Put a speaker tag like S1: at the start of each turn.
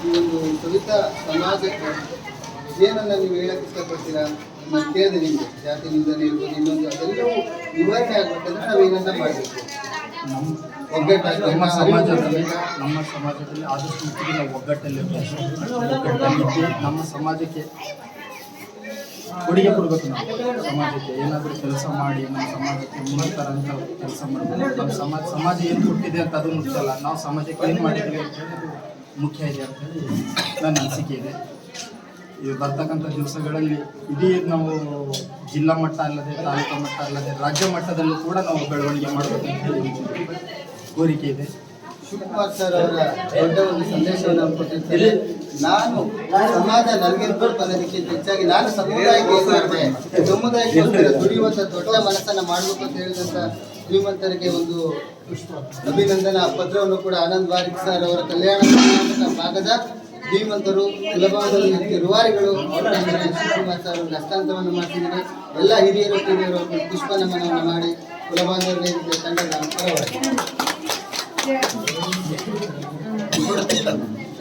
S1: ಈ ಒಂದು ಸವಿತಾ ಸಮಾಜಕ್ಕೆ ಏನನ್ನ ನೀವು ಹೇಳಕ್ಕೆ ಇಷ್ಟಪಡ್ತೀರಾ? ನಾನು ಕೇಳಿದೆ ನಿಮಗೆ ಜಾತಿ ನಿಂದನೆ ಇರ್ಬೋದು, ಇನ್ನೊಂದು ಅದೆಲ್ಲವೂ ನಿವಾರಣೆ ಆಗಬೇಕಂದ್ರೆ ನಾವು ಏನನ್ನ ಮಾಡಬೇಕು?
S2: ನಮ್ಮ ಸಮಾಜದಲ್ಲಿ ಆದಷ್ಟು ಮಟ್ಟಿಗೆ ನಾವು ಒಗ್ಗಟ್ಟಲ್ಲಿದ್ದು ನಮ್ಮ ಸಮಾಜಕ್ಕೆ ಕೊಡುಗೆ ಕೊಡಬೇಕು. ನಾವು ಸಮಾಜಕ್ಕೆ ಏನಾದರೂ ಕೆಲಸ ಮಾಡಿ ನಮ್ಮ ಸಮಾಜಕ್ಕೆ ಮುನ್ನುತ್ತರ ಅಂತ ಕೆಲಸ ಮಾಡಬೇಕು. ನಮ್ಮ ಸಮಾಜ ಏನು ಕೊಟ್ಟಿದೆ ಅಂತ ಅದು ಮುಖ್ಯ ಅಲ್ಲ, ನಾವು ಸಮಾಜಕ್ಕೆ ಏನು ಮಾಡಿದ್ದೀವಿ ಅಂತ ಹೇಳಿ ಅದು ಮುಖ್ಯ ಇದೆ ಅಂತೇಳಿ ನನ್ನ ಅನಿಸಿಕೆ ಇದೆ. ಇದು ಬರ್ತಕ್ಕಂಥ ದಿವಸಗಳಲ್ಲಿ ಇಡೀ ನಾವು ಜಿಲ್ಲಾ ಮಟ್ಟ ಅಲ್ಲದೆ ತಾಲೂಕು ಮಟ್ಟ ಅಲ್ಲದೆ ರಾಜ್ಯ ಮಟ್ಟದಲ್ಲೂ ಕೂಡ ನಾವು ಬೆಳವಣಿಗೆ ಮಾಡಬೇಕು ಅಂತ ಹೇಳಿ ಕೋರಿಕೆ ಇದೆ.
S1: ಶಿವಕುಮಾರ್ ಸರ್ ಅವರ ದೊಡ್ಡ ಒಂದು ಸಂದೇಶವನ್ನು ಕೊಟ್ಟಿರ್ತಾರೆ. ನಾನು ಸಮಾಜ ನನಗೆ ಅನ್ನೋದಕ್ಕಿಂತ ಹೆಚ್ಚಾಗಿ ನಾನು ಸಮುದಾಯಕ್ಕೋಸ್ಕರ ದುಡಿಯುವಂಥ ದೊಡ್ಡ ಮನಸ್ಸನ್ನು ಮಾಡಬೇಕು ಅಂತ ಹೇಳಿದಂಥ ಶ್ರೀಮಂತರಿಗೆ ಒಂದು ಅಭಿನಂದನಾ ಪತ್ರವನ್ನು ಕೂಡ ಆನಂದ್ ವಾರಿಕ್ ಸರ್ ಅವರ ಕಲ್ಯಾಣ ಕರ್ನಾಟಕ ಭಾಗದ ಶ್ರೀಮಂತರು ಕುಲಬಾಂಧವರು ರೂವಾರಿಗಳು ಶಿವಕುಮಾರ್ ಸರ್ ಅವರು ಹಸ್ತಾಂತರವನ್ನು ಮಾಡ್ತಿದ್ದಾರೆ. ಎಲ್ಲ ಹಿರಿಯರು ಕಿರಿಯರು ಪುಷ್ಪ ನಮನವನ್ನು ಮಾಡಿ ಕುಲಬಾಂಧವರಿಗೆ ತಂಡದ